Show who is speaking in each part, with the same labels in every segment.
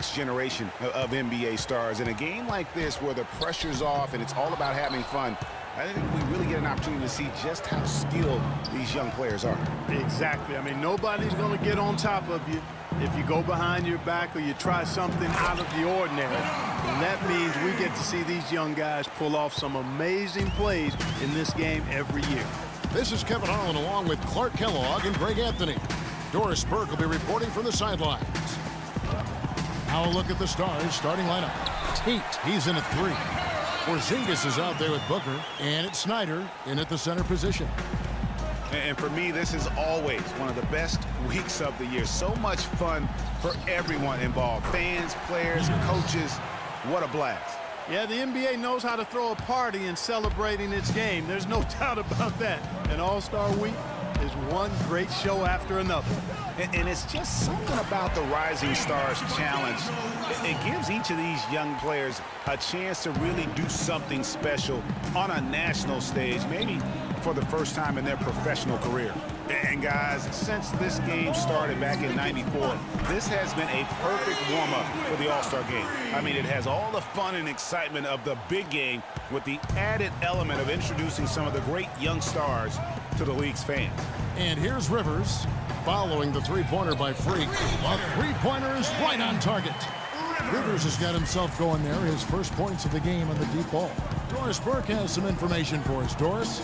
Speaker 1: next generation of NBA stars. In a game like this where the pressure's off and it's all about having fun, I think we really get an opportunity to see just how skilled these young players are.
Speaker 2: Exactly. I mean, nobody's going to get on top of you if you go behind your back or you try something out of the ordinary. And that means we get to see these young guys pull off some amazing plays in this game every year.
Speaker 3: This is Kevin Harlan along with Clark Kellogg and Greg Anthony. Doris Burke will be reporting from the sidelines. Now a look at the Stars starting lineup. Tate, he's in at 3. Porzingis is out there with Booker, and it's Snyder in at the center position.
Speaker 1: And for me, this is always one of the best weeks of the year. So much fun for everyone involved. Fans, players, coaches. What a blast.
Speaker 2: Yeah, the NBA knows how to throw a party in celebrating its game. There's no doubt about that. And All-Star Week is one great show after another.
Speaker 1: And it's just something about the Rising Stars Challenge. It gives each of these young players a chance to really do something special on a national stage, maybe for the first time in their professional career. And guys, since this game started back in '94, this has been a perfect warm-up for the All-Star game. I mean, it has all the fun and excitement of the big game with the added element of introducing some of the great young stars to the league's fans.
Speaker 3: And here's Rivers following the three-pointer by Freak. A three-pointer is right on target. Rivers has got himself going there, his first points of the game on the deep ball. Doris Burke has some information for us. Doris?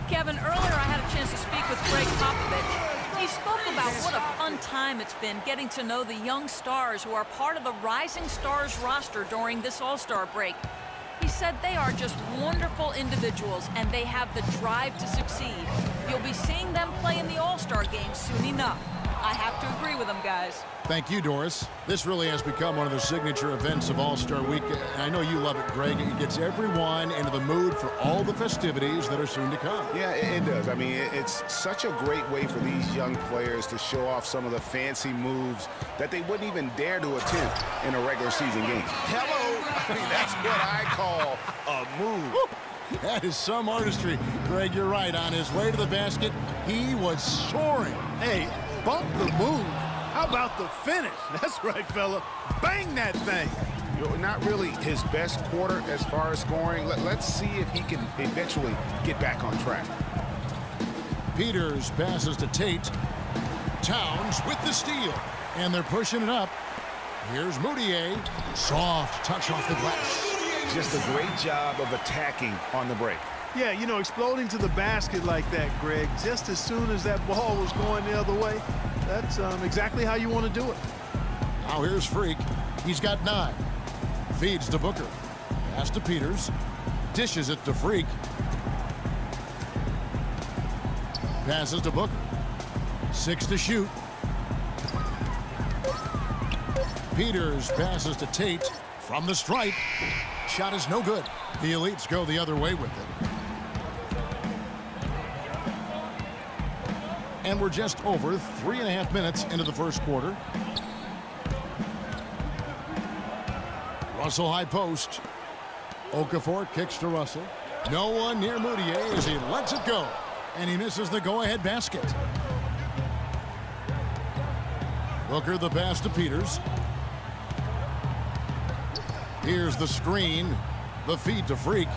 Speaker 4: Kevin, earlier I had a chance to speak with Greg Popovich. He spoke about what a fun time it's been getting to know the young stars who are part of the Rising Stars roster during this All-Star break. He said they are just wonderful individuals and they have the drive to succeed. You'll be seeing them play in the All-Star game soon enough. I have to agree with them, guys.
Speaker 3: Thank you, Doris. This really has become one of the signature events of All-Star Week. And I know you love it, Greg. It gets everyone into the mood for all the festivities that are soon to come.
Speaker 1: Yeah, it does. I mean, it's such a great way for these young players to show off some of the fancy moves that they wouldn't even dare to attempt in a regular season game. Hello! I mean, that's what I call a move.
Speaker 3: That is some artistry. Greg, you're right. On his way to the basket, he was soaring.
Speaker 2: Hey, bump the move. How about the finish? That's right, fella. Bang that thing.
Speaker 1: Not really his best quarter as far as scoring. Let's see if he can eventually get back on track.
Speaker 3: Peters passes to Tate. Towns with the steal. And they're pushing it up. Here's Moutier. Soft touch off the glass.
Speaker 1: Just a great job of attacking on the break.
Speaker 2: Yeah, you know, exploding to the basket like that, Greg, just as soon as that ball was going the other way, that's exactly how you want to do it.
Speaker 3: Now here's Freak. He's got 9. Feeds to Booker. Pass to Peters. Dishes it to Freak. Passes to Booker. 6 to shoot. Peters passes to Tate from the stripe. Shot is no good. The Elites go the other way with it. And we're just over 3.5 minutes into the first quarter. Russell high post. Okafor kicks to Russell. No one near Moutier as he lets it go. And he misses the go-ahead basket. Booker the pass to Peters. Here's the screen. The feed to Freak.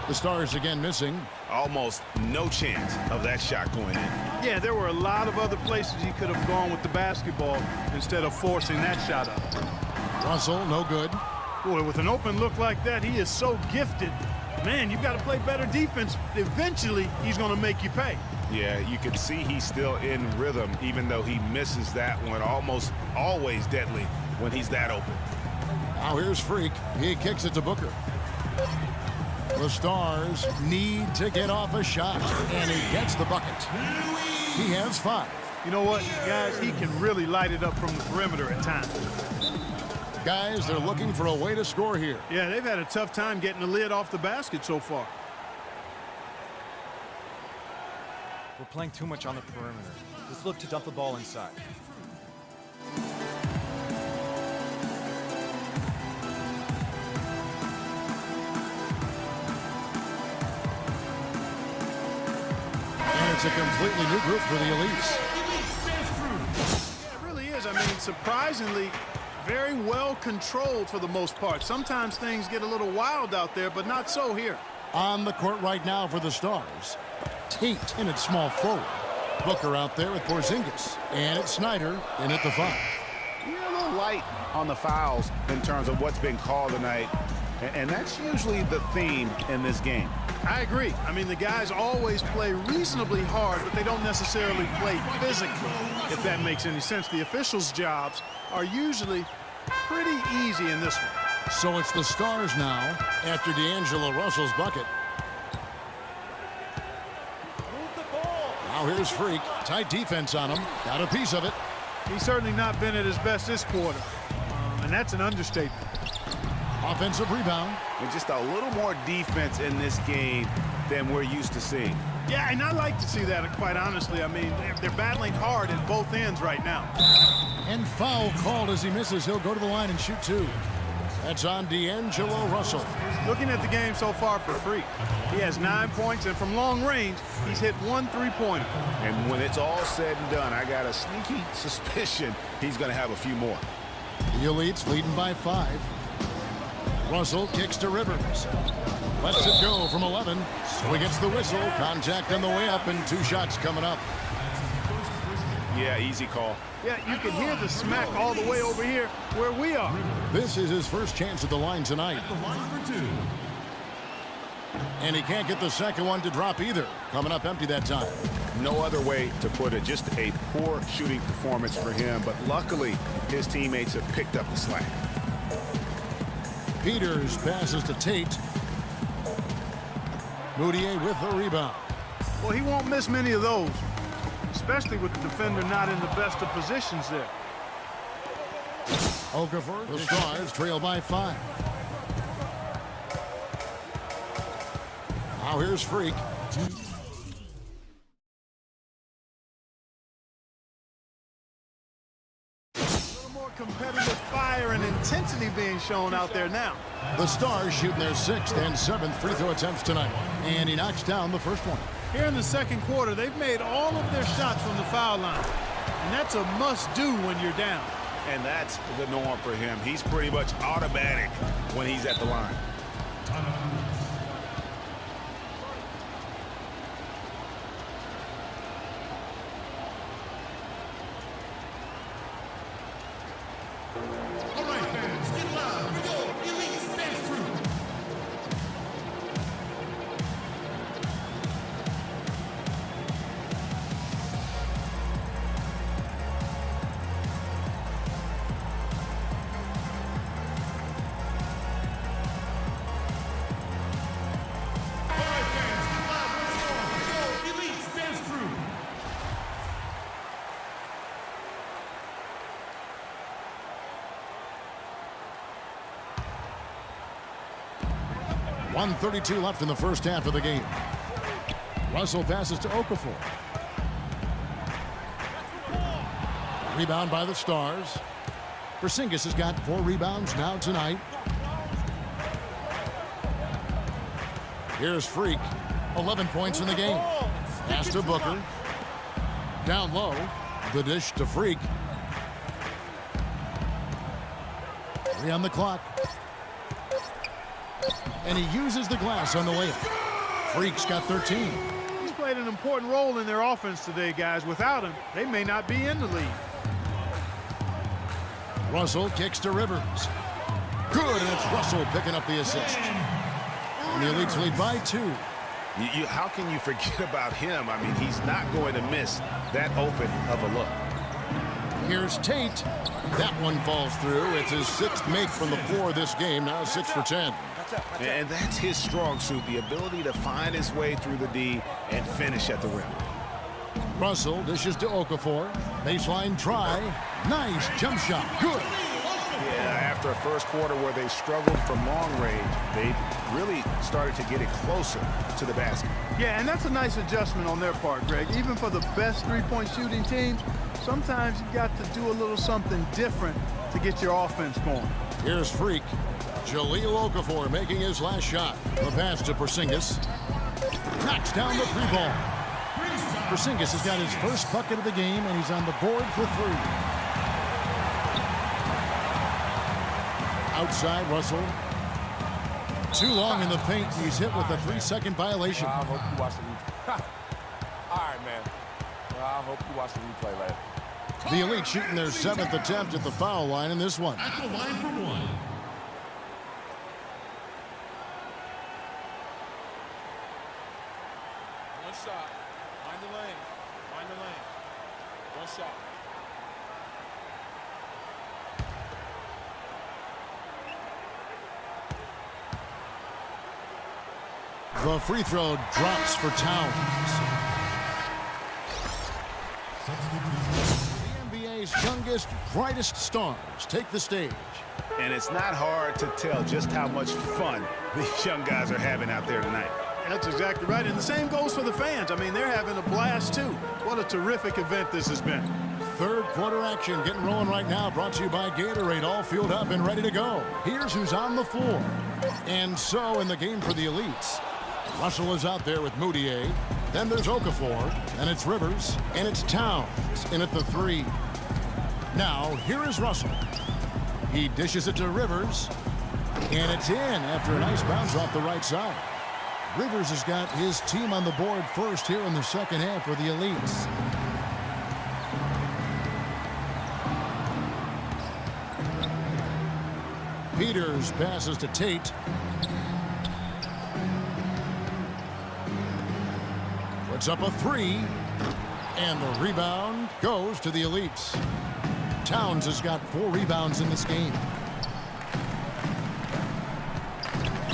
Speaker 3: The Stars again missing.
Speaker 1: Almost no chance of that shot going in.
Speaker 2: Yeah, there were a lot of other places he could have gone with the basketball instead of forcing that shot up.
Speaker 3: Russell, no good.
Speaker 2: Boy, with an open look like that, he is so gifted. Man, you've got to play better defense. Eventually, he's going to make you pay.
Speaker 1: Yeah, you can see he's still in rhythm, even though he misses that one. Almost always deadly when he's that open.
Speaker 3: Now here's Freak. He kicks it to Booker. The Stars need to get off a shot, and he gets the bucket. He has 5.
Speaker 2: You know what, guys? He can really light it up from the perimeter at times.
Speaker 3: Guys, they're looking for a way to score here.
Speaker 2: Yeah, they've had a tough time getting the lid off the basket so far.
Speaker 5: We're playing too much on the perimeter. Let's look to dump the ball inside.
Speaker 3: And it's a completely new group for the Elites.
Speaker 2: Yeah, it really is. I mean, surprisingly, very well controlled for the most part. Sometimes things get a little wild out there, but not so here.
Speaker 3: On the court right now for the Stars. Tate in at small forward. Booker out there with Porzingis. And it's Snyder in at the 5.
Speaker 1: Yeah, a little light on the fouls in terms of what's been called tonight. And that's usually the theme in this game.
Speaker 2: I agree. I mean, the guys always play reasonably hard, but they don't necessarily play physically, if that makes any sense. The officials' jobs are usually pretty easy in this one.
Speaker 3: So it's the Stars now after D'Angelo Russell's bucket. Now here's Freak. Tight defense on him. Got a piece of it.
Speaker 2: He's certainly not been at his best this quarter, and that's an understatement.
Speaker 3: Offensive rebound.
Speaker 1: And just a little more defense in this game than we're used to seeing.
Speaker 2: Yeah, and I like to see that, quite honestly. I mean, they're battling hard at both ends right now.
Speaker 3: And foul called as he misses. He'll go to the line and shoot 2. That's on D'Angelo Russell.
Speaker 2: Looking at the game so far for Freak, he has 9 points, and from long range, he's hit 1 3-pointer.
Speaker 1: And when it's all said and done, I got a sneaky suspicion he's going to have a few more.
Speaker 3: The Elites leading by 5. Russell kicks to Rivers. Lets it go from 11. So he gets the whistle. Contact on the way up, and 2 shots coming up.
Speaker 1: Yeah, easy call.
Speaker 2: Yeah, you can hear the smack all the way over here where we are.
Speaker 3: This is his first chance at the line tonight. And he can't get the second one to drop either. Coming up empty that time.
Speaker 1: No other way to put it. Just a poor shooting performance for him. But luckily, his teammates have picked up the slack.
Speaker 3: Peters passes to Tate. Moutier with the rebound.
Speaker 2: Well, he won't miss many of those, especially with the defender not in the best of positions there.
Speaker 3: Okafor, the Stars trail by 5. Now here's Freak.
Speaker 2: Competitive fire and intensity being shown out there now.
Speaker 3: The Stars shooting their 6th and 7th free throw attempts tonight. And he knocks down the first one.
Speaker 2: Here in the second quarter, they've made all of their shots from the foul line. And that's a must-do when you're down.
Speaker 1: And that's the norm for him. He's pretty much automatic when he's at the line.
Speaker 3: .132 left in the first half of the game. Russell passes to Okafor. Rebound by the Stars. Porzingis has got 4 rebounds now tonight. Here's Freak. 11 points in the game. Pass to Booker. Down low. The dish to Freak. 3 on the clock. And he uses the glass on the layup. Freak's got 13.
Speaker 2: He's played an important role in their offense today, guys. Without him, they may not be in the lead.
Speaker 3: Russell kicks to Rivers. Good, and it's Russell picking up the assist. And the Elites lead by 2.
Speaker 1: How can you forget about him? I mean, he's not going to miss that open of a look.
Speaker 3: Here's Tate. That one falls through. It's his 6th make from the floor this game. Now 6 for 10.
Speaker 1: And that's his strong suit, the ability to find his way through the D and finish at the rim.
Speaker 3: Russell dishes to Okafor. Baseline try. Nice jump shot. Good.
Speaker 1: Yeah, after a first quarter where they struggled from long range, they really started to get it closer to the basket.
Speaker 2: Yeah, and that's a nice adjustment on their part, Greg. Even for the best three-point shooting teams, sometimes you got to do a little something different to get your offense going.
Speaker 3: Here's Freak. Jahlil Okafor making his last shot. The pass to Porzingis. Knocks down the 3 ball. Porzingis has got his first bucket of the game, and he's on the board for 3. Outside, Russell. Too long in the paint. He's hit with a 3-second violation.
Speaker 6: I hope you watch the replay. All right, man. Well, I hope you watch the replay later.
Speaker 3: The Elite shooting their 7th attempt at the foul line in this one.
Speaker 7: At the line for one.
Speaker 6: One shot. Mind the lane. Mind the lane. One shot.
Speaker 3: The free throw drops for Towns. The NBA's youngest, brightest stars take the stage.
Speaker 1: And it's not hard to tell just how much fun these young guys are having out there tonight.
Speaker 2: That's exactly right. And the same goes for the fans. I mean, they're having a blast, too. What a terrific event this has been.
Speaker 3: Third quarter action getting rolling right now, brought to you by Gatorade, all fueled up and ready to go. Here's who's on the floor. And so in the game for the Elites, Russell is out there with Moutier. Then there's Okafor, and it's Rivers, and it's Towns in at the 3. Now, here is Russell. He dishes it to Rivers, and it's in after a nice bounce off the right side. Rivers has got his team on the board first here in the second half for the Elites. Peters passes to Tate. Puts up a 3, and the rebound goes to the Elites. Towns has got 4 rebounds in this game.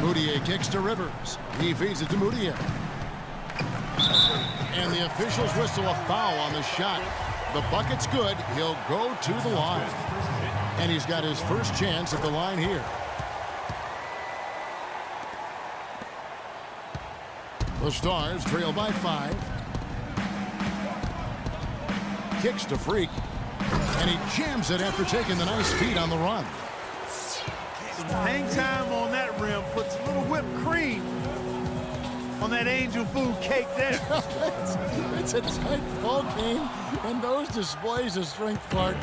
Speaker 3: Moutier kicks to Rivers. He feeds it to Moutier. And the officials whistle a foul on the shot. The bucket's good. He'll go to the line. And he's got his first chance at the line here. The Stars trail by 5. Kicks to Freak. And he jams it after taking the nice feed on the run.
Speaker 2: Hang time on that rim puts a little whipped cream on that angel food cake there.
Speaker 3: It's a tight ball game, and those displays of strength, Clark,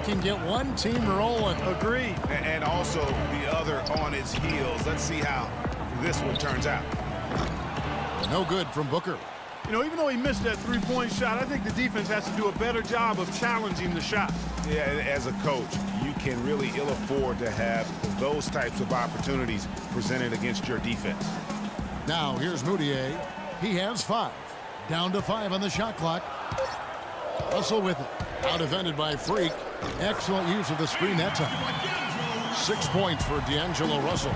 Speaker 3: can get one team rolling.
Speaker 2: Agreed.
Speaker 1: And also the other on its heels. Let's see how this one turns out.
Speaker 3: No good from Booker.
Speaker 2: You know, even though he missed that three-point shot, I think the defense has to do a better job of challenging the shot.
Speaker 1: Yeah, as a coach, you can really ill afford to have those types of opportunities presented against your defense.
Speaker 3: Now, here's Moutier. He has 5. Down to 5 on the shot clock. Russell with it. Out-defended by Freak. Excellent use of the screen that time. 6 points for D'Angelo Russell.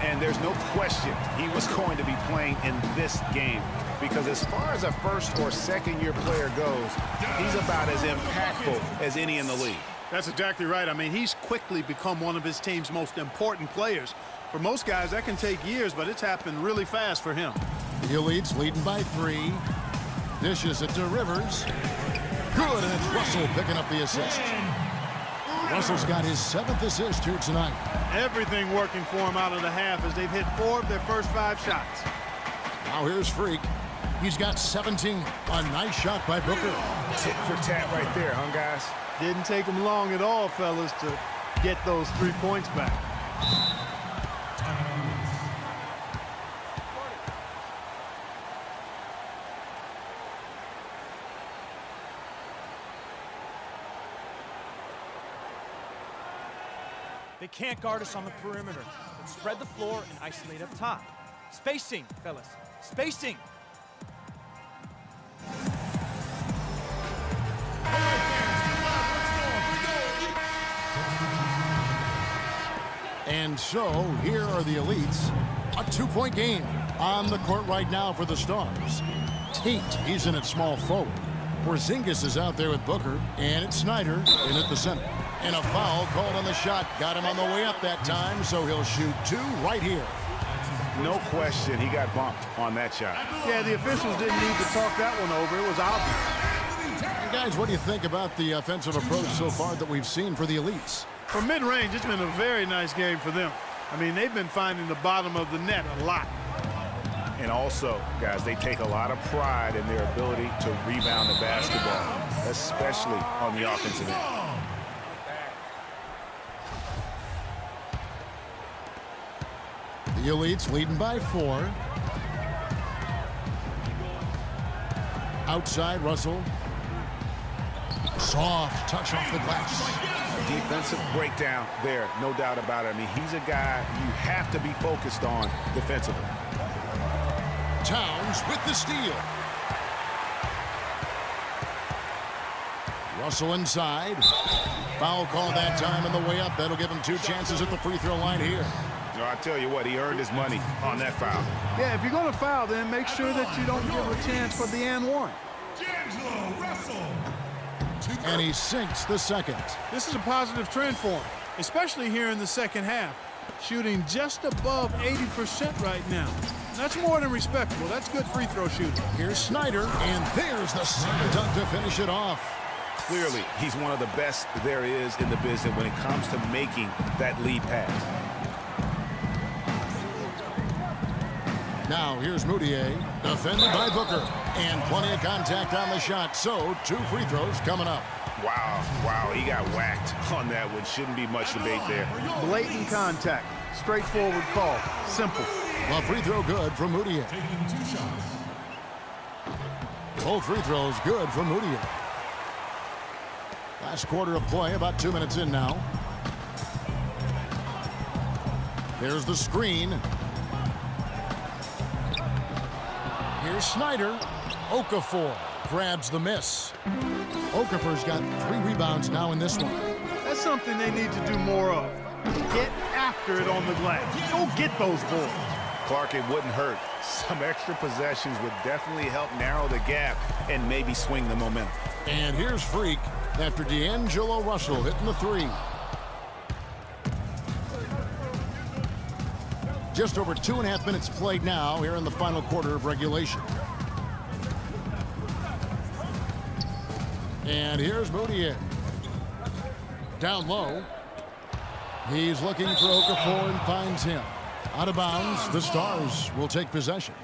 Speaker 1: And there's no question he was going to be playing in this game, because as far as a first or second year player goes, he's about as impactful as any in the league.
Speaker 2: That's exactly right. I mean, he's quickly become one of his team's most important players. For most guys, that can take years, but it's happened really fast for him.
Speaker 3: The Elites leading by 3. Dishes it to Rivers. Good, and it's Russell picking up the assist. Russell's got his 7th assist here tonight.
Speaker 2: Everything working for him out of the half as they've hit 4 of their first 5 shots.
Speaker 3: Now here's Freak. He's got 17. A nice shot by Booker.
Speaker 1: Tit for tat right there, huh, guys?
Speaker 2: Didn't take him long at all, fellas, to get those 3 points back.
Speaker 5: They can't guard us on the perimeter. Let's spread the floor and isolate up top. Spacing, fellas. Spacing.
Speaker 3: And so here are the Elites. A 2-point game on the court right now for the Stars. Tate, he's in at small forward. Porzingis is out there with Booker, and it's Snyder in at the center. And a foul called on the shot. Got him on the way up that time, so he'll shoot 2 right here.
Speaker 1: No question he got bumped on that shot.
Speaker 2: Yeah, the officials didn't need to talk that one over. It was obvious.
Speaker 3: And guys, what do you think about the offensive approach so far that we've seen for the Elites?
Speaker 2: From mid-range, it's been a very nice game for them. I mean, they've been finding the bottom of the net a lot.
Speaker 1: And also, guys, they take a lot of pride in their ability to rebound the basketball, especially on the offensive end.
Speaker 3: The Elites leading by 4. Outside, Russell. Soft touch off the glass.
Speaker 1: Defensive breakdown there, no doubt about it. I mean, he's a guy you have to be focused on defensively.
Speaker 3: Towns with the steal. Russell inside. Foul call that time on the way up. That'll give him 2 chances at the free throw line here.
Speaker 1: No, I tell you what, he earned his money on that foul.
Speaker 2: Yeah, if you're going to foul, then make sure that you don't give a chance for the and one.
Speaker 3: And he sinks the second.
Speaker 2: This is a positive trend for him, especially here in the second half. Shooting just above 80% right now. That's more than respectable. That's good free throw shooting.
Speaker 3: Here's Snyder, and there's the slam dunk to finish it off.
Speaker 1: Clearly, he's one of the best there is in the business when it comes to making that lead pass.
Speaker 3: Now here's Moutier, defended by Booker, and plenty of contact on the shot. So 2 free throws coming up.
Speaker 1: Wow, he got whacked on that one. Shouldn't be much debate there.
Speaker 2: Blatant contact. Straightforward call. Simple.
Speaker 3: A free throw good from Moutier. Both free throws good from Moutier. Last quarter of play, about 2 minutes in now. There's the screen. Here's Snyder. Okafor grabs the miss. Okafor's got 3 rebounds now in this one.
Speaker 2: That's something they need to do more of. Get after it on the glass. Go get those boards.
Speaker 1: Clark, it wouldn't hurt. Some extra possessions would definitely help narrow the gap and maybe swing the momentum.
Speaker 3: And here's Freak after D'Angelo Russell hitting the 3. Just over 2.5 minutes played now here in the final quarter of regulation. And here's Moutier. Down low. He's looking for Okafor and finds him. Out of bounds, the Stars will take possession.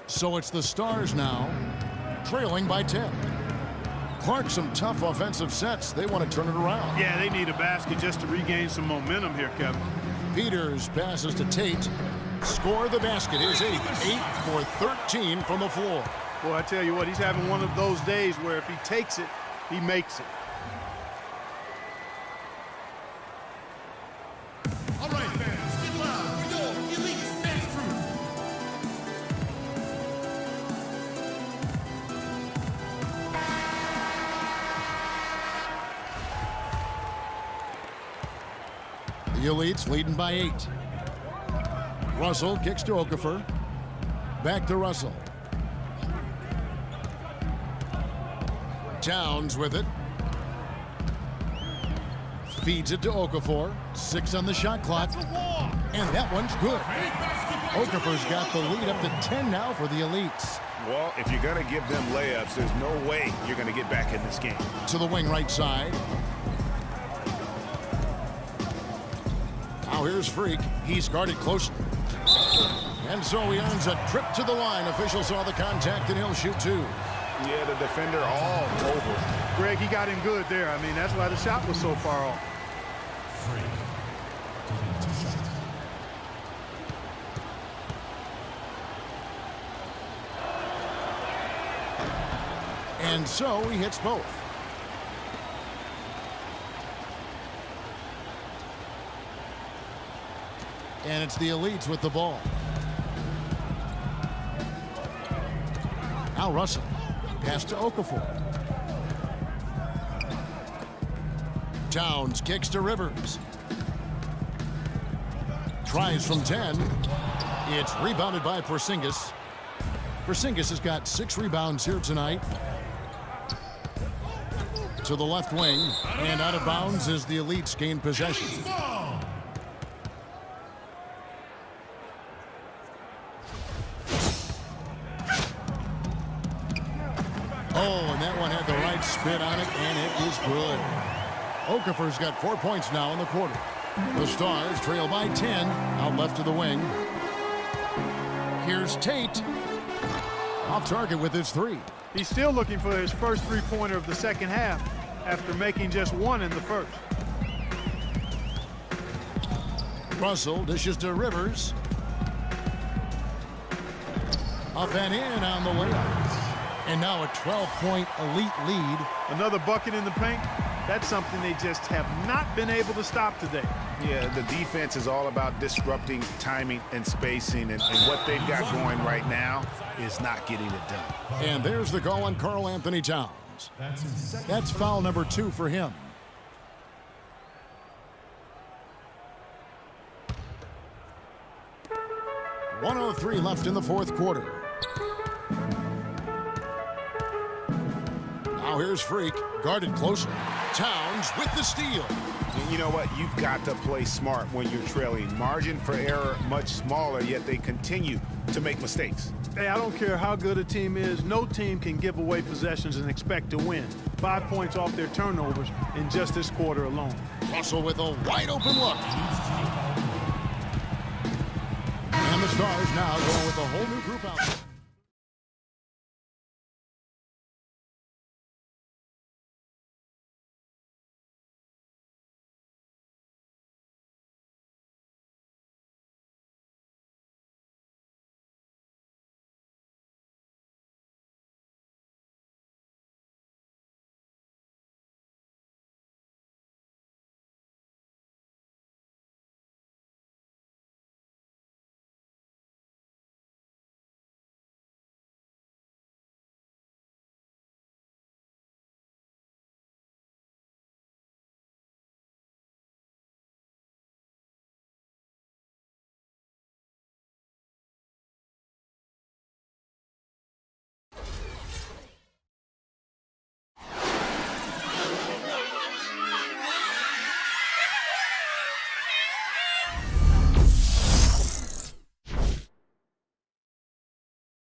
Speaker 3: So it's the Stars now, trailing by 10. Clark, some tough offensive sets. They want to turn it around.
Speaker 2: Yeah, they need a basket just to regain some momentum here, Kevin.
Speaker 3: Peters passes to Tate. Score the basket. His 8th. 8 for 13 from the floor.
Speaker 2: Boy, I tell you what, he's having one of those days where if he takes it, he makes it.
Speaker 7: All right, fans, get loud for your elite dance crew.
Speaker 3: The Elites leading by 8. Russell kicks to Okafor. Back to Russell. Towns with it. Feeds it to Okafor. 6 on the shot clock. And that one's good. Okafor's got the lead up to 10 now for the Elites.
Speaker 1: Well, if you're going to give them layups, there's no way you're going to get back in this game.
Speaker 3: To the wing right side. Now here's Freak. He's guarded closely. And so he earns a trip to the line. Official saw the contact and he'll shoot 2.
Speaker 1: Yeah, the defender all over.
Speaker 2: Greg, he got in good there. I mean, that's why the shot was so far off.
Speaker 3: And so he hits both. And it's the Elites with the ball. Now Russell. Pass to Okafor. Towns kicks to Rivers. Tries from 10. It's rebounded by Porzingis. Porzingis has got 6 rebounds here tonight. To the left wing. And out of bounds as the Elites gain possession. Oh, and that one had the right spin on it, and it is good. Okafor's got 4 points now in the quarter. The Stars trail by 10, out left to the wing. Here's Tate. Off target with his 3.
Speaker 2: He's still looking for his first 3-pointer of the second half after making just 1 in the first.
Speaker 3: Russell dishes to Rivers. Up and in on the layup. And now a 12-point elite lead.
Speaker 2: Another bucket in the paint. That's something they just have not been able to stop today.
Speaker 1: Yeah, the defense is all about disrupting timing and spacing, and what they've got going right now is not getting it done.
Speaker 3: And there's the call on Karl Anthony Towns. That's foul number 2 for him. .103 left in the fourth quarter. Now here's Freak, guarded closer. Towns with the steal.
Speaker 1: You know what? You've got to play smart when you're trailing. Margin for error much smaller, yet they continue to make mistakes.
Speaker 2: Hey, I don't care how good a team is. No team can give away possessions and expect to win. 5 points off their turnovers in just this quarter alone.
Speaker 3: Russell with a wide open look. And the Stars now going with a whole new group out.